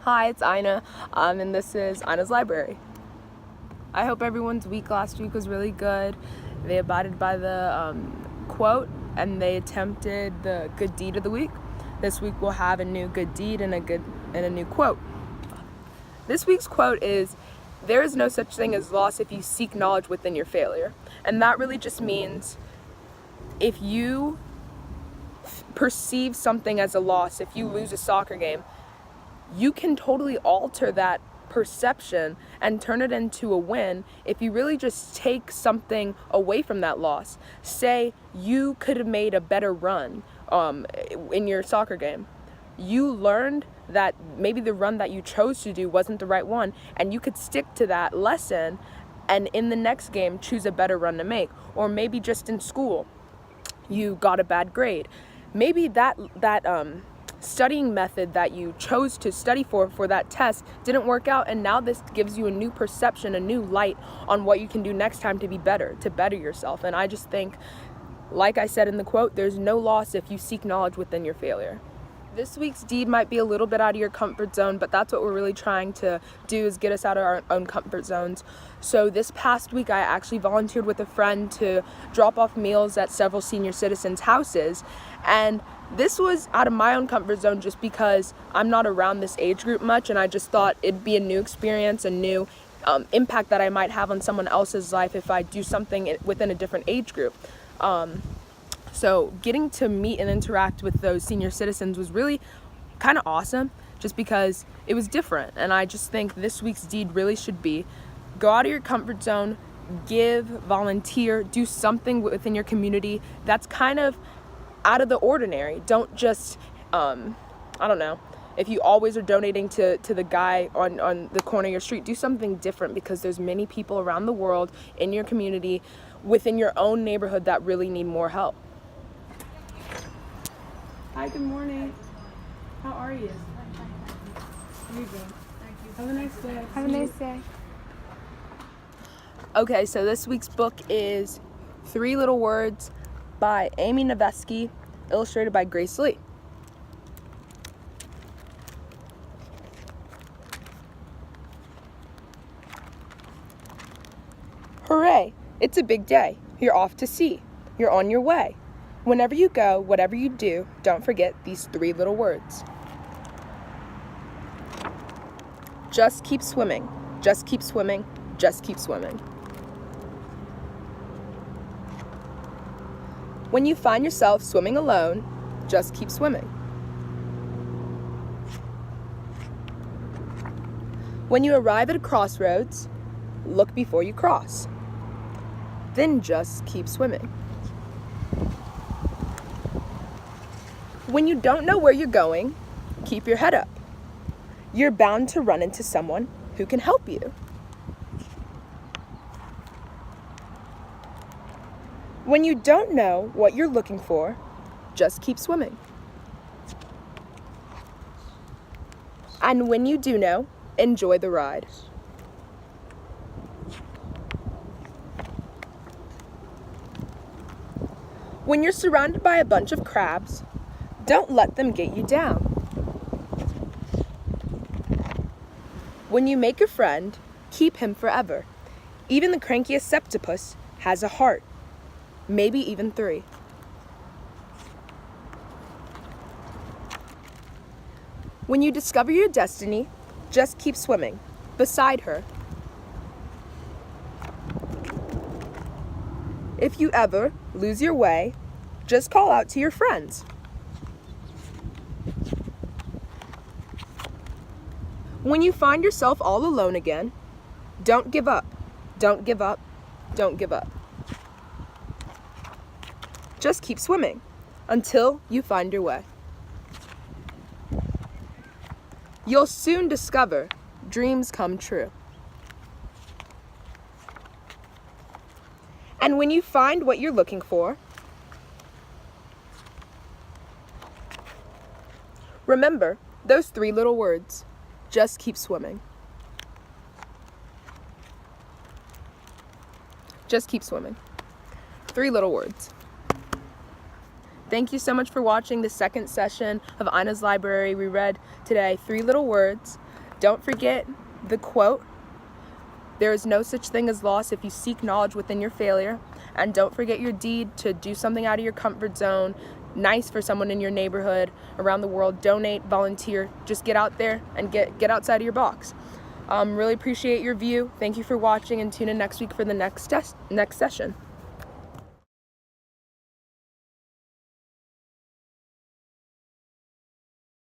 Hi, it's Aina, and this is Aina's Library. I hope everyone's week last week was really good. They abided by the quote and they attempted the good deed of the week. This week we'll have a new good deed and a new quote. This week's quote is, "There is no such thing as loss if you seek knowledge within your failure." And that really just means if you perceive something as a loss, if you lose a soccer game, you can totally alter that perception and turn it into a win if you really just take something away from that loss. Say you could have made a better run in your soccer game. You learned that maybe the run that you chose to do wasn't the right one, and you could stick to that lesson and in the next game choose a better run to make. Or maybe just in school you got a bad grade. Maybe that studying method that you chose to study for that test didn't work out, and now this gives you a new perception, a new light on what you can do next time to be better, to better yourself. And I just think, like I said in the quote, there's no loss if you seek knowledge within your failure. This week's deed might be a little bit out of your comfort zone, but that's what we're really trying to do, is get us out of our own comfort zones. So this past week, I actually volunteered with a friend to drop off meals at several senior citizens' houses. And this was out of my own comfort zone just because I'm not around this age group much, and I just thought it'd be a new experience, a new impact that I might have on someone else's life if I do something within a different age group. So getting to meet and interact with those senior citizens was really kind of awesome, just because it was different. And I just think this week's deed really should be go out of your comfort zone, give, volunteer, do something within your community that's kind of out of the ordinary. Don't just, if you always are donating to the guy on the corner of your street, do something different, because there's many people around the world in your community, within your own neighborhood, that really need more help. Hi, good morning. How are you? Here you go. Thank you. Have a nice day. Have a nice day. Okay, so this week's book is 3 Little Words by Amy Novesky, illustrated by Grace Lee. Hooray! It's a big day. You're off to sea. You're on your way. Whenever you go, whatever you do, don't forget these 3 little words. Just keep swimming. Just keep swimming. Just keep swimming. When you find yourself swimming alone, just keep swimming. When you arrive at a crossroads, look before you cross. Then just keep swimming. When you don't know where you're going, keep your head up. You're bound to run into someone who can help you. When you don't know what you're looking for, just keep swimming. And when you do know, enjoy the ride. When you're surrounded by a bunch of crabs, don't let them get you down. When you make a friend, keep him forever. Even the crankiest septopus has a heart, maybe even 3. When you discover your destiny, just keep swimming beside her. If you ever lose your way, just call out to your friends. When you find yourself all alone again, don't give up. Don't give up. Don't give up. Just keep swimming until you find your way. You'll soon discover dreams come true. And when you find what you're looking for, remember those 3 little words. Just keep swimming. Just keep swimming. 3 little words. Thank you so much for watching the second session of Aina's Library. We read today 3 little words. Don't forget the quote, there is no such thing as loss if you seek knowledge within your failure. And don't forget your deed to do something out of your comfort zone, nice for someone in your neighborhood, around the world. Donate, volunteer, just get out there and get outside of your box. Really appreciate your view. Thank you for watching, and tune in next week for the next session.